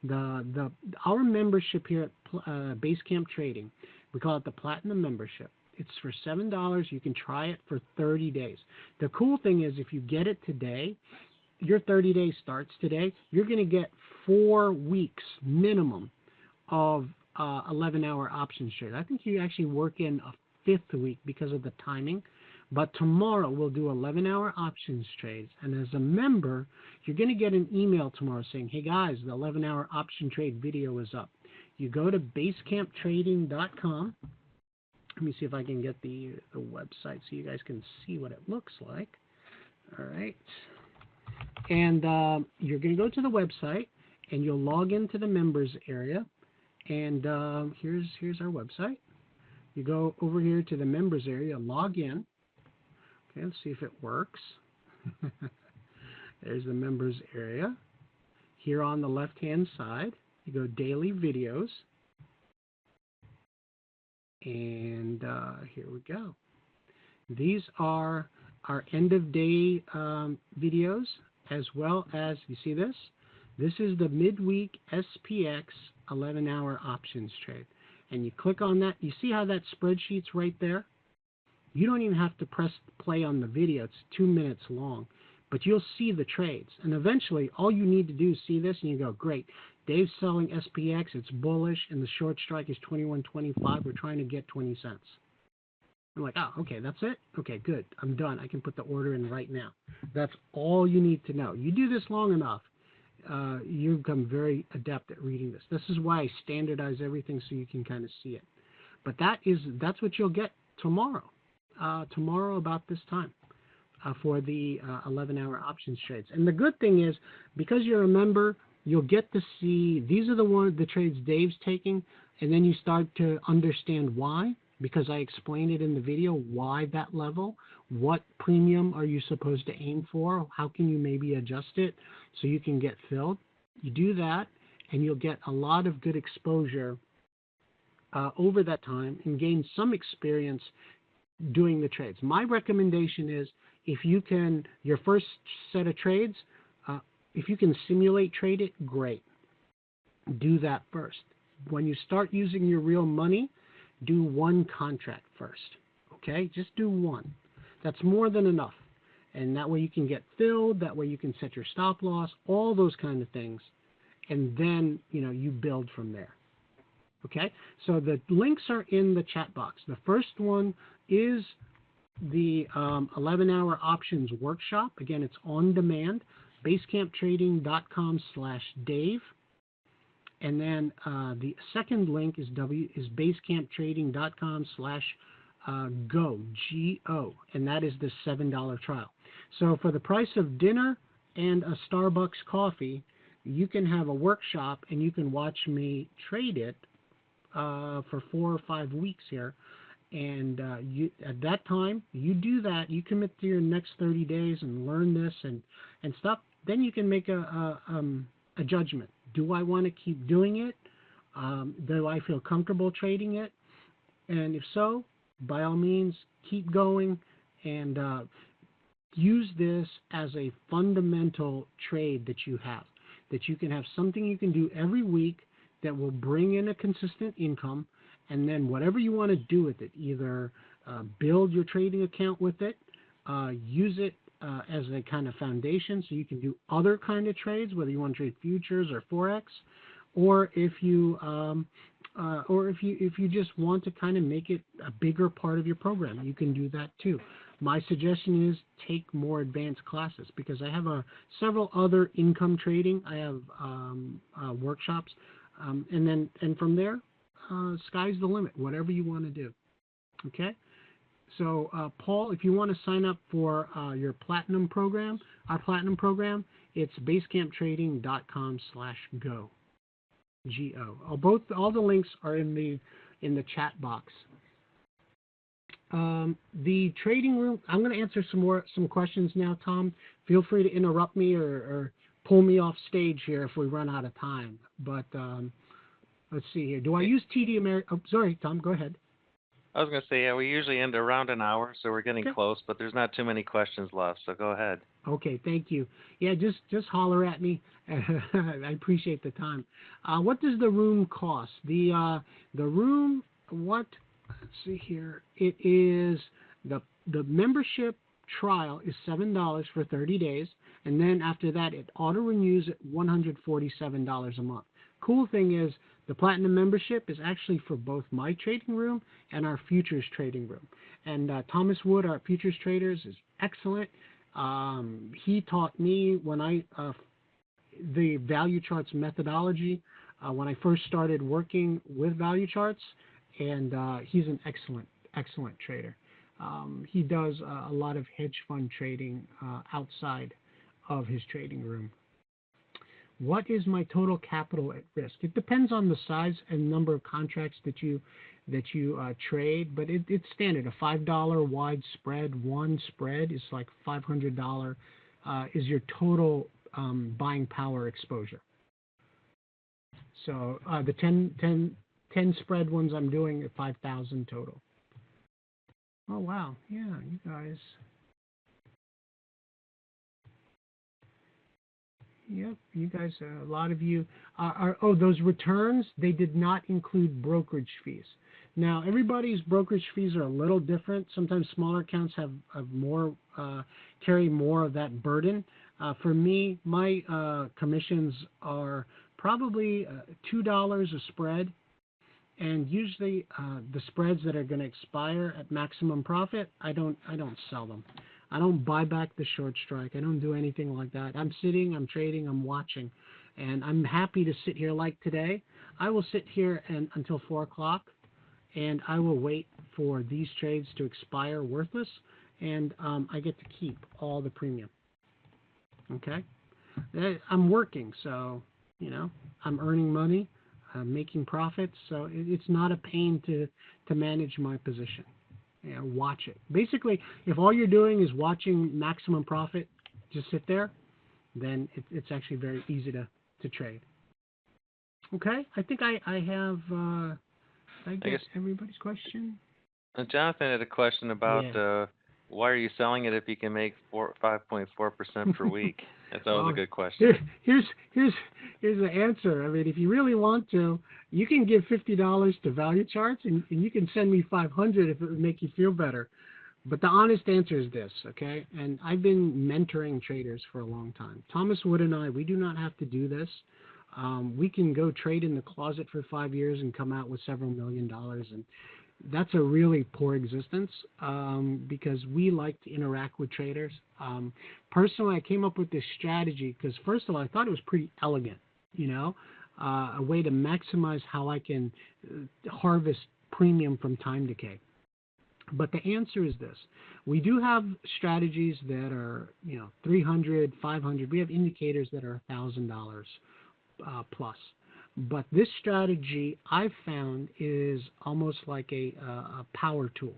Speaker 2: Our membership here at Basecamp Trading, we call it the Platinum Membership. It's for $7. You can try it for 30 days. The cool thing is, if you get it today, your 30 days starts today, you're going to get 4 weeks minimum of 11-hour options trade. I think you actually work in a 5th week because of the timing. But tomorrow we'll do 11-hour options trades. And as a member, you're going to get an email tomorrow saying, hey guys, the 11-hour option trade video is up. You go to basecamptrading.com. Let me see if I can get the website so you guys can see what it looks like. All right. And you're going to go to the website, and you'll log into the members area. And here's our website. You go over here to the members area, log in. Okay, let's see if it works. There's the members area. Here on the left-hand side, you go daily videos. And here we go. These are our end-of-day videos, as well as, you see this? This is the midweek SPX 11-hour options trade. And you click on that. You see how that spreadsheet's right there? You don't even have to press play on the video. It's 2 minutes long. But you'll see the trades. And eventually, all you need to do is see this, and you go, great. Dave's selling SPX. It's bullish, and the short strike is 21.25. We're trying to get 20 cents. I'm like, oh, okay, that's it? Okay, good. I'm done. I can put the order in right now. That's all you need to know. You do this long enough, you become very adept at reading this. This is why I standardize everything so you can kind of see it. But that's what you'll get tomorrow. Tomorrow about this time for the 11-hour options trades. And the good thing is, because you're a member, you'll get to see, these are the trades Dave's taking, and then you start to understand why, because I explained it in the video, why that level, what premium are you supposed to aim for, how can you maybe adjust it so you can get filled. You do that, and you'll get a lot of good exposure over that time and gain some experience doing the trades. My recommendation is, if you can, your first set of trades, if you can simulate trade it, great. Do that first. When you start using your real money, do one contract first. Okay? Just do one. That's more than enough. And that way you can get filled, that way you can set your stop loss, all those kind of things. And then, you build from there. Okay? So the links are in the chat box. The first one is the 11-hour options workshop. Again, it's on demand. Basecamptrading.com/Dave. And then the second link is basecamptrading.com/go, G-O. And that is the $7 trial. So for the price of dinner and a Starbucks coffee, you can have a workshop and you can watch me trade it for 4 or 5 weeks here. And at that time, you do that, you commit to your next 30 days and learn this and stuff, then you can make a judgment. Do I want to keep doing it? Do I feel comfortable trading it? And if so, by all means, keep going. And use this as a fundamental trade that you have, that you can have something you can do every week that will bring in a consistent income, and then whatever you want to do with it, either build your trading account with it, use it as a kind of foundation so you can do other kind of trades, whether you want to trade futures or forex, or if you just want to kind of make it a bigger part of your program, you can do that too. My suggestion is take more advanced classes, because I have several other income trading. I have workshops, and from there, sky's the limit. Whatever you want to do. Okay. So, Paul, if you want to sign up for your Platinum program, our Platinum program, it's basecamptrading.com/go. Go. All the links are in the chat box. The trading room. I'm going to answer some questions now, Tom. Feel free to interrupt me or pull me off stage here if we run out of time. But let's see here. Do I use TD Ameritrade? Oh, sorry, Tom. Go ahead.
Speaker 1: I was going to say, yeah, we usually end around an hour, so we're getting close, but there's not too many questions left, so go ahead.
Speaker 2: Okay, thank you. Yeah, just holler at me. I appreciate the time. What does the room cost? The room, let's see here. It is, the membership trial is $7 for 30 days, and then after that, it auto-renews at $147 a month. Cool thing is, the Platinum membership is actually for both my trading room and our futures trading room. And Thomas Wood, our futures traders, is excellent. He taught me the value charts methodology when I first started working with value charts, and he's an excellent trader. He does a lot of hedge fund trading outside of his trading room. What is my total capital at risk? It depends on the size and number of contracts that you trade, but it's standard. A $5 wide spread, one spread is like $500 is your total buying power exposure. So the 10 spread ones I'm doing at 5,000 total. Oh wow, yeah, you guys. Yep, you guys, a lot of you those returns, they did not include brokerage fees. Now, everybody's brokerage fees are a little different. Sometimes smaller accounts have more, carry more of that burden. For me, my commissions are probably $2 a spread, and usually the spreads that are going to expire at maximum profit, I don't sell them. I don't buy back the short strike. I don't do anything like that. I'm sitting, I'm trading, I'm watching. And I'm happy to sit here like today. I will sit here until 4 o'clock, and I will wait for these trades to expire worthless, and I get to keep all the premium. Okay? I'm working, so, I'm earning money, I'm making profits, so it's not a pain to manage my position. Watch it. Basically, if all you're doing is watching maximum profit, just sit there, then it's actually very easy to trade. Okay, I think I have. I guess everybody's question.
Speaker 1: Jonathan had a question about why are you selling it if you can make 5.4% per week? That was a good question.
Speaker 2: Here's the answer. I mean, if you really want to, you can give $50 to value charts, and you can send me $500 if it would make you feel better. But the honest answer is this, okay? And I've been mentoring traders for a long time. Thomas Wood and I, we do not have to do this. We can go trade in the closet for 5 years and come out with several $1 million, and that's a really poor existence because we like to interact with traders. Personally, I came up with this strategy because, first of all, I thought it was pretty elegant, a way to maximize how I can harvest premium from time decay. But the answer is this. We do have strategies that are, $300, $500. We have indicators that are $1,000 plus. But this strategy I've found is almost like a power tool.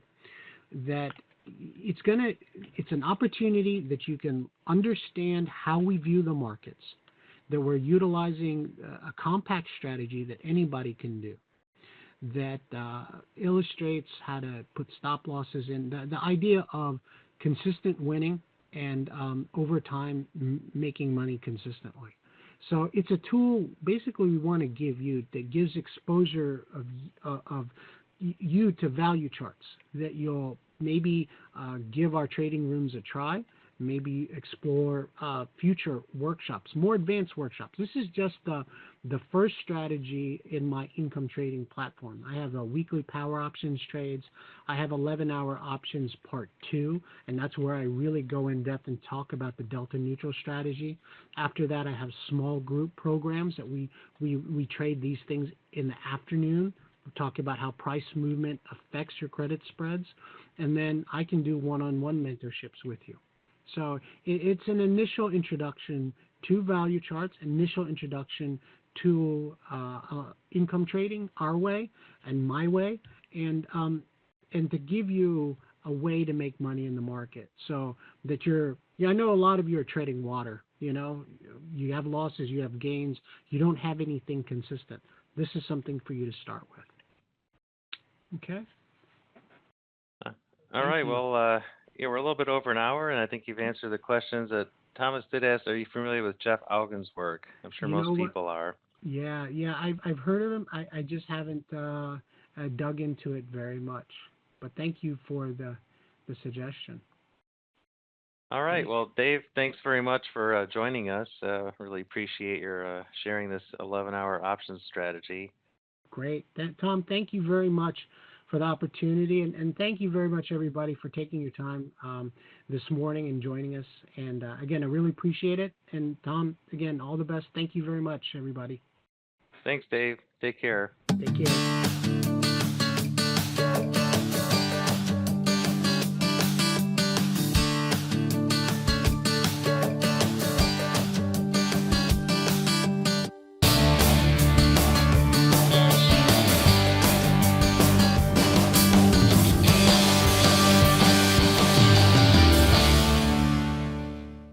Speaker 2: That it's an opportunity that you can understand how we view the markets. That we're utilizing a compact strategy that anybody can do. That illustrates how to put stop losses in. The idea of consistent winning and over time making money consistently. So it's a tool basically we want to give you that gives exposure of you to value charts that you'll maybe give our trading rooms a try, maybe explore future workshops, more advanced workshops. This is just the first strategy in my income trading platform. I have a weekly power options trades. I have 11-hour options part 2, and that's where I really go in depth and talk about the delta neutral strategy. After that, I have small group programs that we trade these things in the afternoon. We talk about how price movement affects your credit spreads, and then I can do one-on-one mentorships with you. So it's an initial introduction to value charts, initial introduction to income trading our way and my way, and to give you a way to make money in the market. So that I know a lot of you are treading water. You have losses, you have gains, you don't have anything consistent. This is something for you to start with. Okay.
Speaker 1: All right. Well, yeah, we're a little bit over an hour, and I think you've answered the questions that Thomas did ask. Are you familiar with Jeff Augen's work? I'm sure most people are.
Speaker 2: Yeah, I've heard of him. I just haven't dug into it very much. But thank you for the suggestion.
Speaker 1: All right. Well, Dave, thanks very much for joining us. Really appreciate your sharing this 11-hour options strategy.
Speaker 2: Great. Tom, thank you very much for the opportunity, and thank you very much, everybody, for taking your time this morning and joining us. And again, I really appreciate it. And Tom, again, all the best. Thank you very much, everybody.
Speaker 1: Thanks, Dave. Take care.
Speaker 2: Take care.